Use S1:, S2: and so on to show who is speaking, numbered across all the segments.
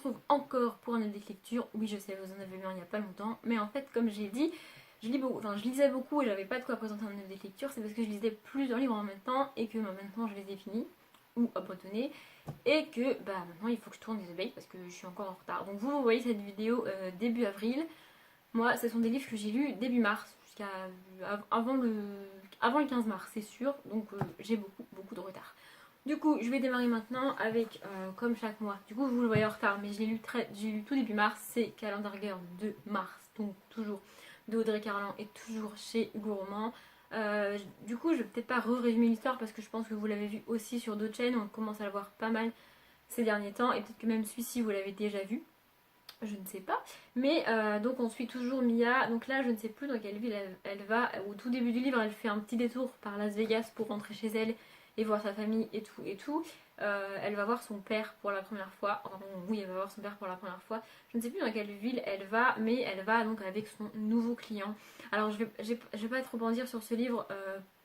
S1: retrouve encore pour un update lecture. Oui, je sais, vous en avez vu un il n'y a pas longtemps, mais en fait, comme j'ai dit, je lisais beaucoup et j'avais pas de quoi présenter un update lecture. C'est parce que je lisais plusieurs livres en même temps et que maintenant je les ai finis ou abandonnés et que maintenant il faut que je tourne des updates parce que je suis encore en retard. Donc vous voyez cette vidéo début avril. Moi, ce sont des livres que j'ai lus début mars jusqu'à avant le 15 mars, c'est sûr. Donc j'ai beaucoup de retard. Du coup, je vais démarrer maintenant avec, comme chaque mois, du coup vous le voyez en retard, mais j'ai lu tout début mars, c'est Calendar Girl de mars, donc toujours de Audrey Carlan et toujours chez Gourmand. Du coup, je vais peut-être pas résumer l'histoire parce que je pense que vous l'avez vu aussi sur d'autres chaînes, on commence à le voir pas mal ces derniers temps, et peut-être que même celui-ci vous l'avez déjà vu. Je ne sais pas. Mais donc on suit toujours Mia. Donc là je ne sais plus dans quelle ville elle va. Au tout début du livre elle fait un petit détour par Las Vegas pour rentrer chez elle et voir sa famille et tout et tout. Elle va voir son père pour la première fois. Enfin, oui, elle va voir son père pour la première fois. Je ne sais plus dans quelle ville elle va, mais elle va donc avec son nouveau client. Alors je vais pas trop en dire sur ce livre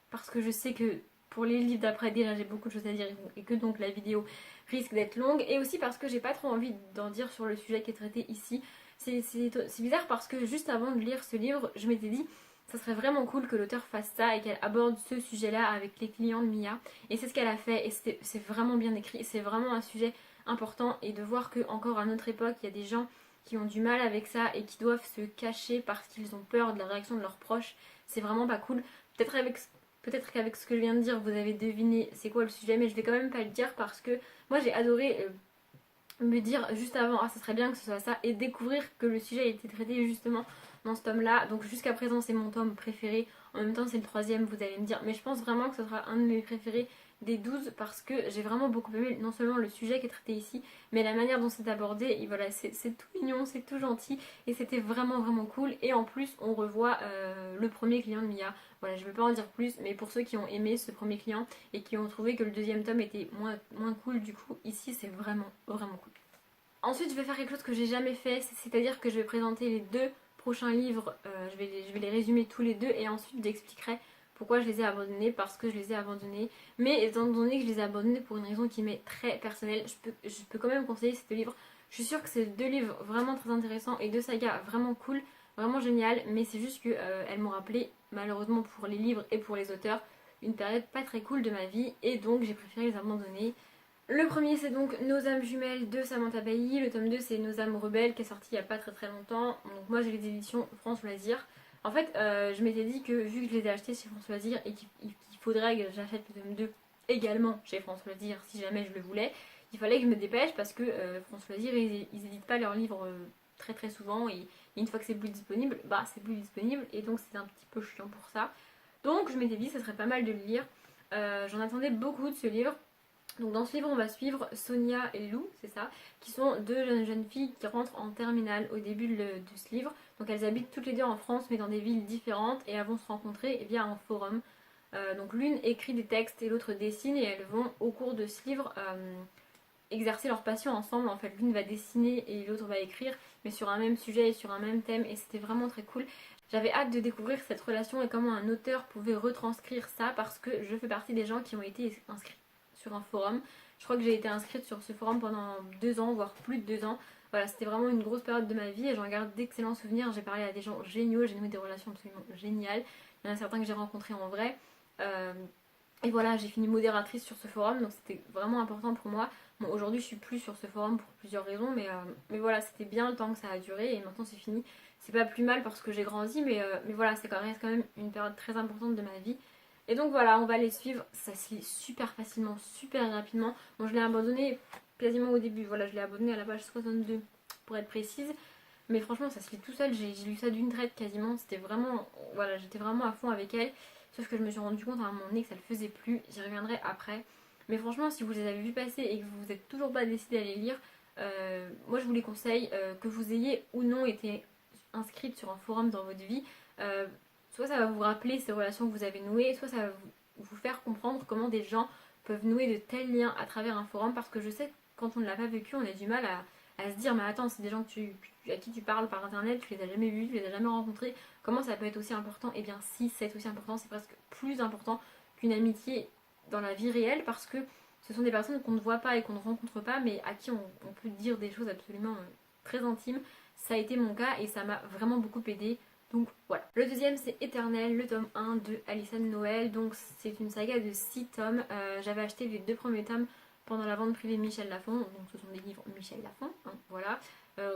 S1: parce que je sais que pour les livres d'après déjà j'ai beaucoup de choses à dire et que donc la vidéo risque d'être longue, et aussi parce que j'ai pas trop envie d'en dire sur le sujet qui est traité ici. C'est bizarre parce que juste avant de lire ce livre, je m'étais dit ça serait vraiment cool que l'auteur fasse ça et qu'elle aborde ce sujet-là avec les clients de Mia. Et c'est ce qu'elle a fait et c'est vraiment bien écrit. C'est vraiment un sujet important, et de voir que encore à notre époque, il y a des gens qui ont du mal avec ça et qui doivent se cacher parce qu'ils ont peur de la réaction de leurs proches, c'est vraiment pas cool. Peut-être qu'avec ce que je viens de dire, vous avez deviné c'est quoi le sujet, mais je vais quand même pas le dire parce que moi j'ai adoré me dire juste avant, ah ça serait bien que ce soit ça, et découvrir que le sujet a été traité justement dans ce tome là. Donc jusqu'à présent c'est mon tome préféré, en même temps c'est le troisième, vous allez me dire, mais je pense vraiment que ce sera un de mes préférés des 12 parce que j'ai vraiment beaucoup aimé non seulement le sujet qui est traité ici, mais la manière dont c'est abordé. Et voilà, c'est tout mignon, c'est tout gentil et c'était vraiment cool. Et en plus on revoit le premier client de Mia. Voilà, je ne vais pas en dire plus, mais pour ceux qui ont aimé ce premier client et qui ont trouvé que le deuxième tome était moins cool, du coup ici c'est vraiment cool. Ensuite je vais faire quelque chose que j'ai jamais fait, c'est-à-dire que je vais présenter les deux prochains livres, je vais les résumer tous les deux et ensuite j'expliquerai pourquoi je les ai abandonnés, parce que je les ai abandonnés. Mais étant donné que je les ai abandonnés pour une raison qui m'est très personnelle, je peux quand même conseiller ces deux livres. Je suis sûre que c'est deux livres vraiment très intéressants et deux sagas vraiment cool, vraiment géniales, mais c'est juste que elles m'ont rappelé, malheureusement pour les livres et pour les auteurs, une période pas très cool de ma vie, et donc j'ai préféré les abandonner. Le premier c'est donc Nos âmes jumelles de Samantha Bailly, le tome 2 c'est Nos âmes rebelles qui est sorti il y a pas très longtemps. Donc moi j'ai les éditions France Loisirs. En fait je m'étais dit que vu que je les ai achetés chez France Loisirs et qu'il faudrait que j'achète le tome 2 également chez France Loisirs si jamais je le voulais, il fallait que je me dépêche parce que France Loisirs ils éditent pas leurs livres très souvent, et une fois que c'est plus disponible, bah c'est plus disponible, et donc c'est un petit peu chiant pour ça. Donc je m'étais dit ça serait pas mal de le lire. J'en attendais beaucoup de ce livre. Donc dans ce livre on va suivre Sonia et Lou, c'est ça, qui sont deux jeunes filles qui rentrent en terminale au début de ce livre. Donc elles habitent toutes les deux en France mais dans des villes différentes, et elles vont se rencontrer via un forum. Donc l'une écrit des textes et l'autre dessine, et elles vont au cours de ce livre exercer leur passion ensemble. En fait l'une va dessiner et l'autre va écrire, mais sur un même sujet et sur un même thème, et c'était vraiment très cool. J'avais hâte de découvrir cette relation et comment un auteur pouvait retranscrire ça, parce que je fais partie des gens qui ont été inscrits sur un forum. Je crois que j'ai été inscrite sur ce forum pendant 2 ans, voire plus de 2 ans. Voilà, c'était vraiment une grosse période de ma vie et j'en garde d'excellents souvenirs. J'ai parlé à des gens géniaux, j'ai noué des relations absolument géniales. Il y en a certains que j'ai rencontrés en vrai. Et voilà, j'ai fini modératrice sur ce forum, donc c'était vraiment important pour moi. Bon, aujourd'hui je suis plus sur ce forum pour plusieurs raisons, mais voilà, c'était bien le temps que ça a duré et maintenant c'est fini. C'est pas plus mal parce que j'ai grandi, mais voilà, c'est reste quand même une période très importante de ma vie. Et donc voilà, on va les suivre, ça se lit super facilement, super rapidement. Bon, je l'ai abandonné quasiment au début, voilà, je l'ai abandonné à la page 62 pour être précise. Mais franchement, ça se lit tout seul, j'ai lu ça d'une traite quasiment, c'était vraiment, voilà, j'étais vraiment à fond avec elle. Sauf que je me suis rendu compte à un moment donné que ça le faisait plus, j'y reviendrai après. Mais franchement, si vous les avez vus passer et que vous n'êtes toujours pas décidé à les lire, moi je vous les conseille, que vous ayez ou non été inscrite sur un forum dans votre vie. Soit ça va vous rappeler ces relations que vous avez nouées, soit ça va vous faire comprendre comment des gens peuvent nouer de tels liens à travers un forum, parce que je sais que quand on ne l'a pas vécu, on a du mal à se dire mais attends, c'est des gens à qui tu parles par internet, tu les as jamais vus, tu les as jamais rencontrés, comment ça peut être aussi important? Et bien si c'est aussi important, c'est presque plus important qu'une amitié dans la vie réelle, parce que Ce sont des personnes qu'on ne voit pas et qu'on ne rencontre pas, mais à qui on peut dire des choses absolument très intimes. Ça a été mon cas et ça m'a vraiment beaucoup aidé. Donc voilà. Le deuxième c'est Éternel, le tome 1 de Alison Noël. Donc c'est une saga de 6 tomes. J'avais acheté les 2 premiers tomes pendant la vente privée Michel Lafon. Donc ce sont des livres Michel Lafon. Hein, voilà.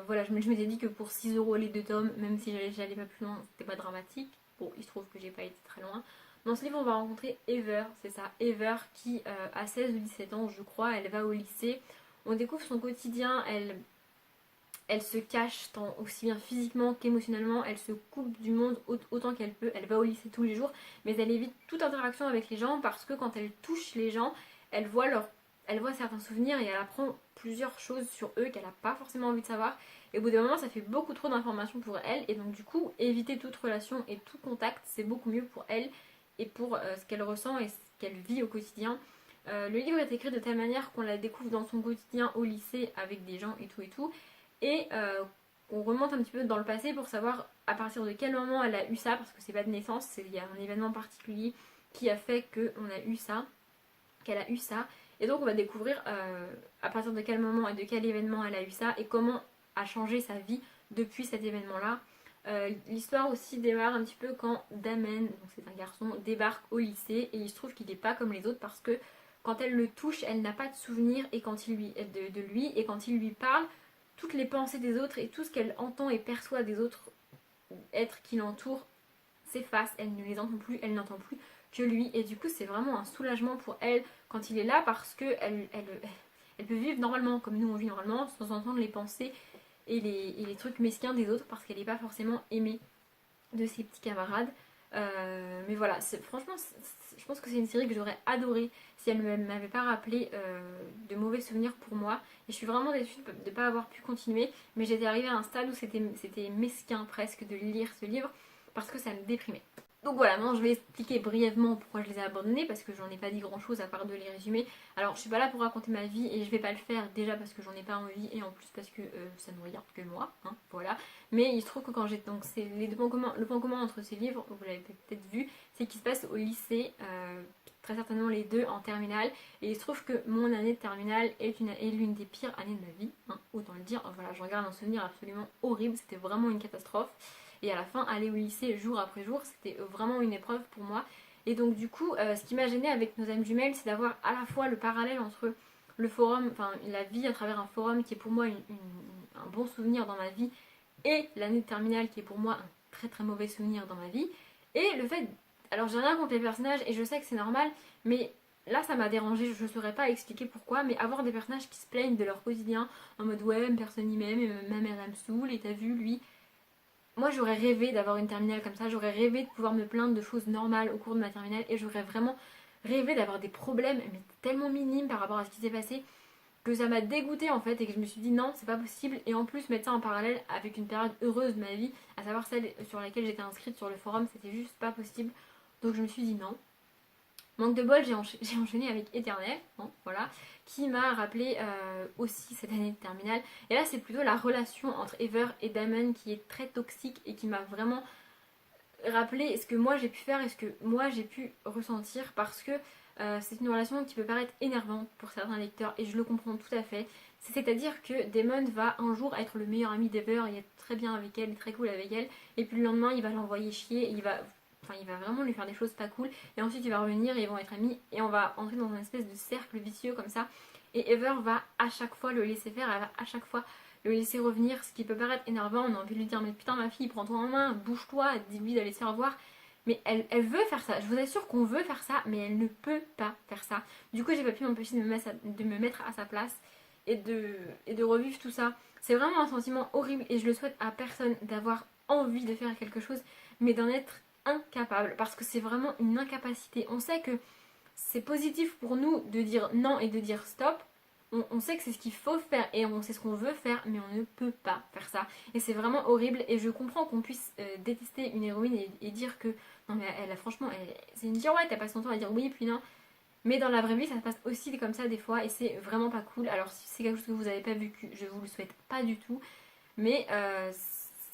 S1: Voilà, je m'étais dit que pour 6 € les 2 tomes, même si j'allais pas plus loin, c'était pas dramatique. Bon, il se trouve que j'ai pas été très loin. Dans ce livre, on va rencontrer Ever, c'est ça, Ever qui a 16 ou 17 ans, je crois, elle va au lycée. On découvre son quotidien, elle se cache tant aussi bien physiquement qu'émotionnellement, elle se coupe du monde autant qu'elle peut, elle va au lycée tous les jours, mais elle évite toute interaction avec les gens parce que quand elle touche les gens, elle voit certains souvenirs et elle apprend plusieurs choses sur eux qu'elle n'a pas forcément envie de savoir. Et au bout d'un moment, ça fait beaucoup trop d'informations pour elle, et donc du coup, éviter toute relation et tout contact, c'est beaucoup mieux pour elle et pour ce qu'elle ressent et ce qu'elle vit au quotidien. Le livre est écrit de telle manière qu'on la découvre dans son quotidien au lycée avec des gens et tout et tout. Et on remonte un petit peu dans le passé pour savoir à partir de quel moment elle a eu ça, parce que c'est pas de naissance, il y a un événement particulier qui a fait qu'on a eu ça, qu'elle a eu ça. Et donc on va découvrir à partir de quel moment et de quel événement elle a eu ça et comment a changé sa vie depuis cet événement-là. L'histoire aussi démarre un petit peu quand Damen, donc c'est un garçon, débarque au lycée et il se trouve qu'il n'est pas comme les autres parce que quand elle le touche, elle n'a pas de souvenir et de lui, et quand il lui parle, toutes les pensées des autres et tout ce qu'elle entend et perçoit des autres êtres qui l'entourent s'effacent, elle ne les entend plus, elle n'entend plus que lui, et du coup c'est vraiment un soulagement pour elle quand il est là parce que elle peut vivre normalement comme nous on vit normalement sans entendre les pensées et les trucs mesquins des autres parce qu'elle n'est pas forcément aimée de ses petits camarades. Mais voilà, franchement, je pense que c'est une série que j'aurais adorée si elle ne m'avait pas rappelé de mauvais souvenirs pour moi. Et je suis vraiment déçue de ne pas avoir pu continuer. Mais j'étais arrivée à un stade où c'était mesquin presque de lire ce livre parce que ça me déprimait. Donc voilà, maintenant je vais expliquer brièvement pourquoi je les ai abandonnés parce que j'en ai pas dit grand chose à part de les résumer. Alors je suis pas là pour raconter ma vie et je vais pas le faire déjà parce que j'en ai pas envie et en plus parce que ça ne regarde que moi, hein, voilà. Mais il se trouve que quand j'ai donc c'est le point commun entre ces livres, vous l'avez peut-être vu, c'est qu'ils se passent au lycée, très certainement les deux en terminale. Et il se trouve que mon année de terminale est l'une des pires années de ma vie, hein, autant le dire. Voilà, je regarde un souvenir absolument horrible, c'était vraiment une catastrophe. Et à la fin, aller au lycée jour après jour, c'était vraiment une épreuve pour moi. Et donc du coup, ce qui m'a gênée avec nos âmes jumelles, c'est d'avoir à la fois le parallèle entre le forum, enfin la vie à travers un forum qui est pour moi un bon souvenir dans ma vie, et l'année de terminale qui est pour moi un très très mauvais souvenir dans ma vie. Et le fait, alors j'ai rien contre les personnages et je sais que c'est normal, mais là ça m'a dérangée, je ne saurais pas expliquer pourquoi, mais avoir des personnages qui se plaignent de leur quotidien en mode ouais, personne n'y m'aime, ma mère elle me saoule, et t'as vu lui. Moi j'aurais rêvé d'avoir une terminale comme ça, j'aurais rêvé de pouvoir me plaindre de choses normales au cours de ma terminale et j'aurais vraiment rêvé d'avoir des problèmes mais tellement minimes par rapport à ce qui s'est passé que ça m'a dégoûtée en fait et que je me suis dit non c'est pas possible, et en plus mettre ça en parallèle avec une période heureuse de ma vie, à savoir celle sur laquelle j'étais inscrite sur le forum, c'était juste pas possible, donc je me suis dit non. Manque de bol, j'ai enchaîné avec Éternel, hein, voilà, qui m'a rappelé aussi cette année de terminale. Et là, c'est plutôt la relation entre Ever et Damon qui est très toxique et qui m'a vraiment rappelé ce que moi j'ai pu faire et ce que moi j'ai pu ressentir, parce que c'est une relation qui peut paraître énervante pour certains lecteurs et je le comprends tout à fait. C'est-à-dire que Damon va un jour être le meilleur ami d'Ever, il est très bien avec elle, très cool avec elle, et puis le lendemain il va l'envoyer chier, et il va vraiment lui faire des choses pas cool, et ensuite il va revenir et ils vont être amis, et on va entrer dans une espèce de cercle vicieux comme ça, et Ever va à chaque fois le laisser faire, elle va à chaque fois le laisser revenir, ce qui peut paraître énervant, on a envie de lui dire mais putain ma fille, prends-toi en main, bouge-toi, dis-lui d'aller se revoir, mais elle veut faire ça, je vous assure qu'on veut faire ça, mais elle ne peut pas faire ça. Du coup j'ai pas pu m'empêcher de me mettre à sa place et de revivre tout ça. C'est vraiment un sentiment horrible et je le souhaite à personne d'avoir envie de faire quelque chose, mais d'en être incapable, parce que c'est vraiment une incapacité. On sait que c'est positif pour nous de dire non et de dire stop, on sait que c'est ce qu'il faut faire et on sait ce qu'on veut faire, mais on ne peut pas faire ça, et c'est vraiment horrible. Et je comprends qu'on puisse détester une héroïne et dire que non mais elle a franchement c'est une girouette, elle passe son temps à dire oui puis non, mais dans la vraie vie ça se passe aussi comme ça des fois et c'est vraiment pas cool. Alors si c'est quelque chose que vous n'avez pas vécu, je vous le souhaite pas du tout, mais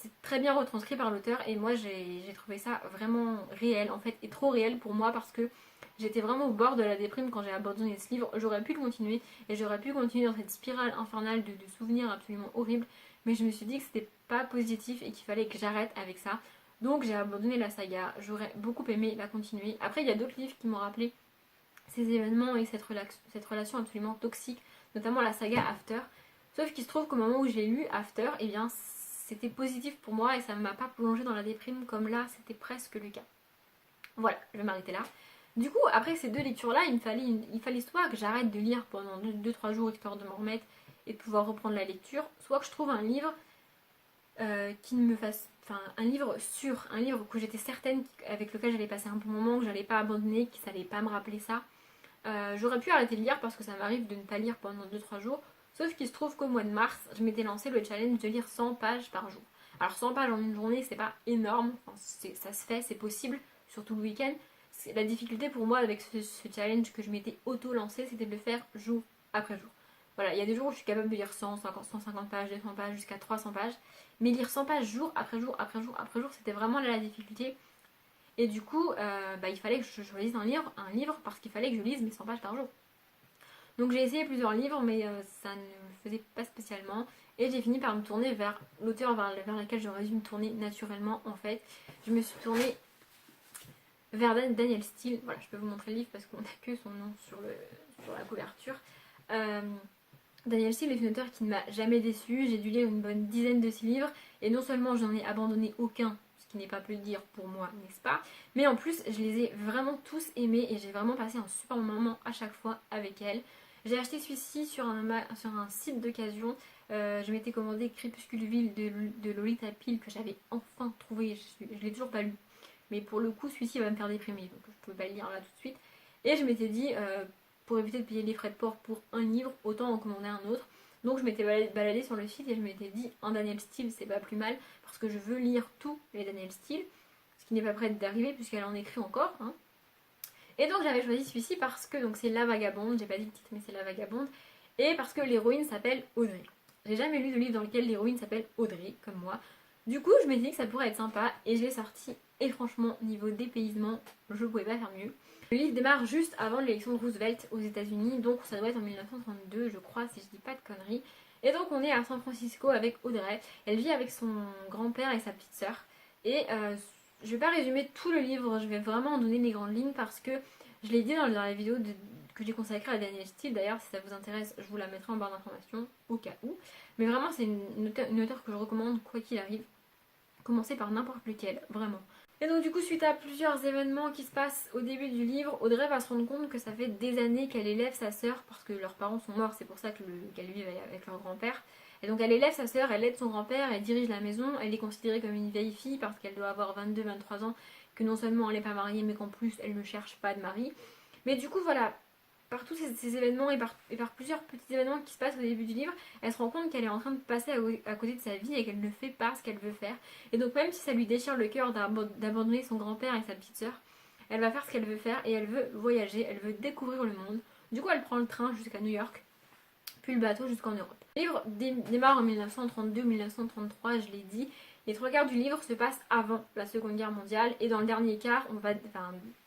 S1: c'est très bien retranscrit par l'auteur et moi j'ai trouvé ça vraiment réel en fait et trop réel pour moi parce que j'étais vraiment au bord de la déprime quand j'ai abandonné ce livre. J'aurais pu le continuer et j'aurais pu continuer dans cette spirale infernale de souvenirs absolument horribles, mais je me suis dit que c'était pas positif et qu'il fallait que j'arrête avec ça. Donc j'ai abandonné la saga. J'aurais beaucoup aimé la continuer. Après il y a d'autres livres qui m'ont rappelé ces événements et cette relation absolument toxique, notamment la saga After. Sauf qu'il se trouve qu'au moment où j'ai lu After, eh bien c'était positif pour moi et ça ne m'a pas plongé dans la déprime comme là c'était presque le cas. Voilà, je vais m'arrêter là. Du coup, après ces deux lectures-là, il fallait soit que j'arrête de lire pendant 2-3 jours histoire de m'en remettre et de pouvoir reprendre la lecture, soit que je trouve un livre qui ne me fasse... Enfin, un livre sûr, un livre que j'étais certaine avec lequel j'allais passer un bon moment, que j'allais pas abandonner, qui n'allait pas me rappeler ça. J'aurais pu arrêter de lire parce que ça m'arrive de ne pas lire pendant 2-3 jours. Sauf qu'il se trouve qu'au mois de mars, je m'étais lancé le challenge de lire 100 pages par jour. Alors 100 pages en une journée, c'est pas énorme, enfin, ça se fait, c'est possible, surtout le week-end. La difficulté pour moi avec ce challenge que je m'étais auto-lancé, c'était de le faire jour après jour. Voilà, il y a des jours où je suis capable de lire 100, 150 pages, 200 pages, jusqu'à 300 pages. Mais lire 100 pages jour après jour après jour après jour, c'était vraiment là la difficulté. Et du coup, il fallait que je choisisse un livre parce qu'il fallait que je lise mes 100 pages par jour. Donc j'ai essayé plusieurs livres, mais ça ne me faisait pas spécialement. Et j'ai fini par me tourner vers l'auteur vers laquelle j'aurais dû me tourner naturellement en fait. Je me suis tournée vers Daniel Steele. Voilà, je peux vous montrer le livre parce qu'on n'a que son nom sur la couverture. Daniel Steele est une auteure qui ne m'a jamais déçue. J'ai dû lire une bonne dizaine de ses livres. Et non seulement je n'en ai abandonné aucun, ce qui n'est pas peu de dire pour moi, n'est-ce pas? Mais en plus, je les ai vraiment tous aimés et j'ai vraiment passé un super moment à chaque fois avec elle. J'ai acheté celui-ci sur un site d'occasion. Je m'étais commandé Crépusculeville de Lolita Peel que j'avais enfin trouvé. Je l'ai toujours pas lu. Mais pour le coup, celui-ci va me faire déprimer. Donc je ne pouvais pas le lire là tout de suite. Et je m'étais dit, pour éviter de payer les frais de port pour un livre, autant en commander un autre. Donc je m'étais baladée sur le site et je m'étais dit, un Daniel Steele, c'est pas plus mal. Parce que je veux lire tous les Daniel Steele. Ce qui n'est pas prêt d'arriver puisqu'elle en écrit encore. Hein. Et donc j'avais choisi celui-ci parce que c'est La Vagabonde, j'ai pas dit le titre mais c'est La Vagabonde, et parce que l'héroïne s'appelle Audrey. J'ai jamais lu de livre dans lequel l'héroïne s'appelle Audrey, comme moi. Du coup je me dit que ça pourrait être sympa et je l'ai sorti et franchement niveau dépaysement, je pouvais pas faire mieux. Le livre démarre juste avant l'élection de Roosevelt aux États-Unis, donc ça doit être en 1932 je crois si je dis pas de conneries. Et donc on est à San Francisco avec Audrey, elle vit avec son grand-père et sa petite sœur et je vais pas résumer tout le livre, je vais vraiment en donner les grandes lignes parce que je l'ai dit dans la vidéo que j'ai consacrée à Daniel Steele. D'ailleurs, si ça vous intéresse, je vous la mettrai en barre d'informations au cas où. Mais vraiment, c'est une auteure que je recommande quoi qu'il arrive. Commencez par n'importe lequel, vraiment. Et donc du coup, suite à plusieurs événements qui se passent au début du livre, Audrey va se rendre compte que ça fait des années qu'elle élève sa sœur parce que leurs parents sont morts, c'est pour ça qu'elle vit avec leur grand-père. Et donc elle élève sa sœur, elle aide son grand-père, elle dirige la maison, elle est considérée comme une vieille fille parce qu'elle doit avoir 22-23 ans, que non seulement elle n'est pas mariée mais qu'en plus elle ne cherche pas de mari. Mais du coup voilà, par tous ces événements et par plusieurs petits événements qui se passent au début du livre, elle se rend compte qu'elle est en train de passer à côté de sa vie et qu'elle ne fait pas ce qu'elle veut faire. Et donc même si ça lui déchire le cœur d'abandonner son grand-père et sa petite sœur, elle va faire ce qu'elle veut faire et elle veut voyager, elle veut découvrir le monde. Du coup elle prend le train jusqu'à New York, puis le bateau jusqu'en Europe. Le livre démarre en 1932-1933, je l'ai dit. Les 3 quarts du livre se passent avant la Seconde Guerre mondiale et dans le dernier quart,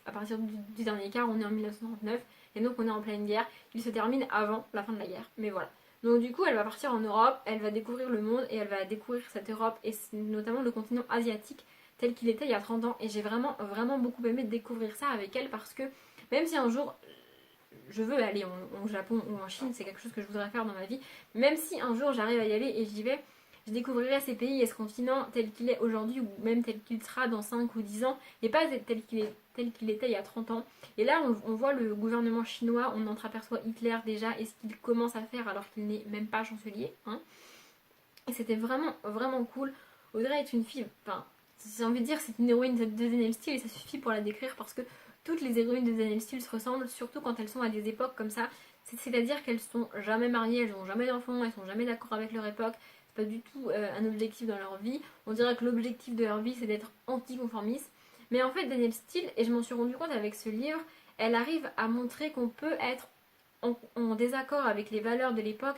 S1: à partir du dernier quart, on est en 1939 et donc on est en pleine guerre. Il se termine avant la fin de la guerre, mais voilà. Donc du coup, elle va partir en Europe, elle va découvrir le monde et elle va découvrir cette Europe et notamment le continent asiatique tel qu'il était il y a 30 ans. Et j'ai vraiment, vraiment beaucoup aimé découvrir ça avec elle parce que même si un jour je veux aller au Japon ou en Chine, c'est quelque chose que je voudrais faire dans ma vie. Même si un jour j'arrive à y aller et j'y vais, je découvrirai ces pays et ce continent tel qu'il est aujourd'hui ou même tel qu'il sera dans 5 ou 10 ans et pas tel qu'il était il y a 30 ans. Et là on voit le gouvernement chinois, on entreaperçoit Hitler déjà et ce qu'il commence à faire alors qu'il n'est même pas chancelier. Hein. Et c'était vraiment, vraiment cool. Audrey est une fille, enfin, j'ai envie de dire c'est une héroïne de Daniel Steele et ça suffit pour la décrire parce que toutes les héroïnes de Daniel Steele se ressemblent, surtout quand elles sont à des époques comme ça. C'est-à-dire qu'elles sont jamais mariées, elles n'ont jamais d'enfants, elles sont jamais d'accord avec leur époque. C'est pas du tout un objectif dans leur vie. On dirait que l'objectif de leur vie c'est d'être anticonformiste. Mais en fait Daniel Steele, et je m'en suis rendu compte avec ce livre, elle arrive à montrer qu'on peut être en désaccord avec les valeurs de l'époque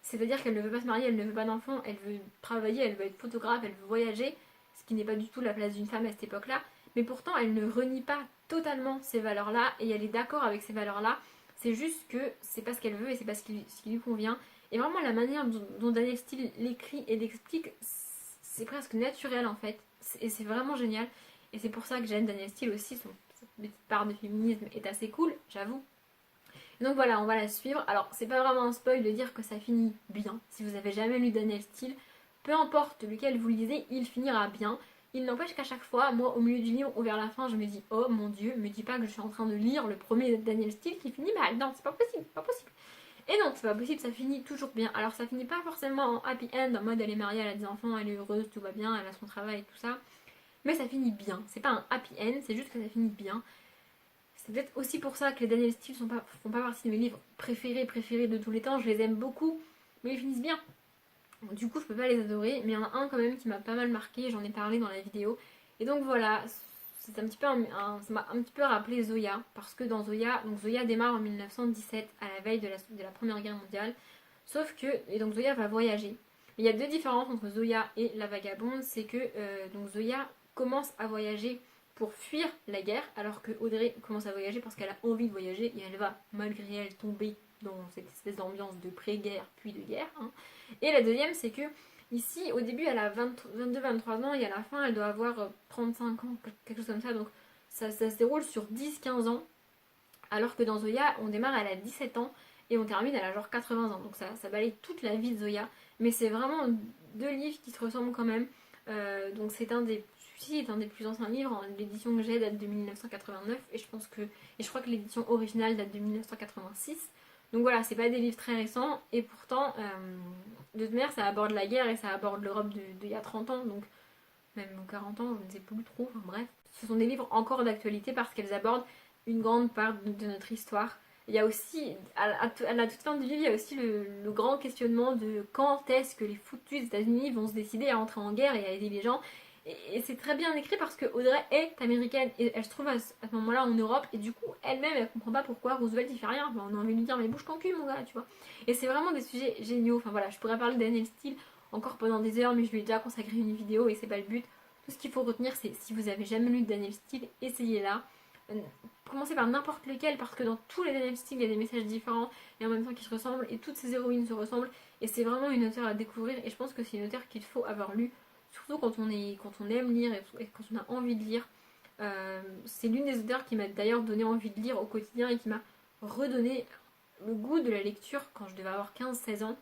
S1: C'est-à-dire qu'elle ne veut pas se marier, elle ne veut pas d'enfant, elle veut travailler, elle veut être photographe, elle veut voyager, ce qui n'est pas du tout la place d'une femme à cette époque-là. Mais pourtant, elle ne renie pas totalement ces valeurs-là et elle est d'accord avec ces valeurs-là. C'est juste que c'est pas ce qu'elle veut et c'est pas ce qui lui convient. Et vraiment, la manière dont Danielle Steele l'écrit et l'explique, c'est presque naturel en fait. Et c'est vraiment génial. Et c'est pour ça que j'aime Danielle Steele aussi. Son petite part de féminisme est assez cool, j'avoue. Donc voilà, on va la suivre. Alors, c'est pas vraiment un spoil de dire que ça finit bien. Si vous avez jamais lu Danielle Steele, peu importe lequel vous lisez, il finira bien. Il n'empêche qu'à chaque fois, moi, au milieu du livre ou vers la fin, je me dis oh mon dieu, me dis pas que je suis en train de lire le premier Danielle Steele qui finit mal. Non, c'est pas possible, pas possible. Et non, c'est pas possible, ça finit toujours bien. Alors, ça finit pas forcément en happy end, en mode elle est mariée, elle a des enfants, elle est heureuse, tout va bien, elle a son travail et tout ça. Mais ça finit bien. C'est pas un happy end, c'est juste que ça finit bien. C'est peut-être aussi pour ça que les Danielle Steele font pas partie de mes livres préférés de tous les temps. Je les aime beaucoup, mais ils finissent bien. Du coup, je peux pas les adorer, mais il y en a un quand même qui m'a pas mal marqué, j'en ai parlé dans la vidéo. Et donc voilà, c'est un petit peu ça m'a un petit peu rappelé Zoya, parce que dans Zoya, donc Zoya démarre en 1917, à la veille de la Première Guerre mondiale. Sauf que, et donc Zoya va voyager. Mais il y a deux différences entre Zoya et la vagabonde, c'est que donc Zoya commence à voyager pour fuir la guerre, alors que Audrey commence à voyager parce qu'elle a envie de voyager et elle va, malgré elle, tomber dans cette espèce d'ambiance de pré-guerre puis de guerre. Hein. Et la deuxième, c'est que ici, au début, elle a 22-23 ans et à la fin, elle doit avoir 35 ans, quelque chose comme ça. Donc ça se déroule sur 10-15 ans, alors que dans Zoya, on démarre, elle a 17 ans et on termine, elle a genre 80 ans. Donc ça balaye toute la vie de Zoya. Mais c'est vraiment deux livres qui se ressemblent quand même. Donc celui-ci est un des plus anciens livres. L'édition que j'ai date de 1989 et je crois que l'édition originale date de 1986. Donc voilà, c'est pas des livres très récents et pourtant, de toute manière, ça aborde la guerre et ça aborde l'Europe d'il y a 30 ans, donc même 40 ans, je ne sais plus trop, enfin bref. Ce sont des livres encore d'actualité parce qu'elles abordent une grande part de notre histoire. Il y a aussi, à la toute fin du livre, il y a aussi le grand questionnement de quand est-ce que les foutus États-Unis vont se décider à entrer en guerre et à aider les gens. Et c'est très bien écrit parce que Audrey est américaine et elle se trouve à ce moment-là en Europe et du coup elle-même elle comprend pas pourquoi Roosevelt il fait rien. Enfin, on a envie de lui dire mais bouge ton cul mon gars, tu vois. Et c'est vraiment des sujets géniaux. Enfin voilà, je pourrais parler d'Danielle Steele encore pendant des heures mais je lui ai déjà consacré une vidéo et c'est pas le but. Tout ce qu'il faut retenir c'est si vous avez jamais lu Danielle Steele, essayez-la. Commencez par n'importe lequel parce que dans tous les Danielle Steele il y a des messages différents et en même temps qui se ressemblent et toutes ces héroïnes se ressemblent et c'est vraiment une auteure à découvrir et je pense que c'est une auteure qu'il faut avoir lu. Surtout quand on aime lire et quand on a envie de lire. C'est l'une des auteurs qui m'a d'ailleurs donné envie de lire au quotidien et qui m'a redonné le goût de la lecture quand je devais avoir 15-16 ans.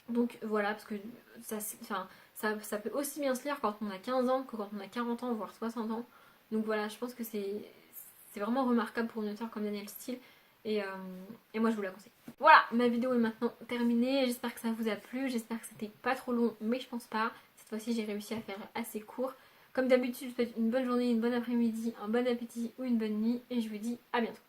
S1: Donc voilà, parce que ça peut aussi bien se lire quand on a 15 ans que quand on a 40 ans, voire 60 ans. Donc voilà, je pense que c'est vraiment remarquable pour une auteure comme Danielle Steele. Et moi je vous la conseille. Voilà, ma vidéo est maintenant terminée. J'espère que ça vous a plu. J'espère que c'était pas trop long, mais je pense pas. Cette fois-ci, j'ai réussi à faire assez court. Comme d'habitude, je vous souhaite une bonne journée, une bonne après-midi, un bon appétit ou une bonne nuit. Et je vous dis à bientôt.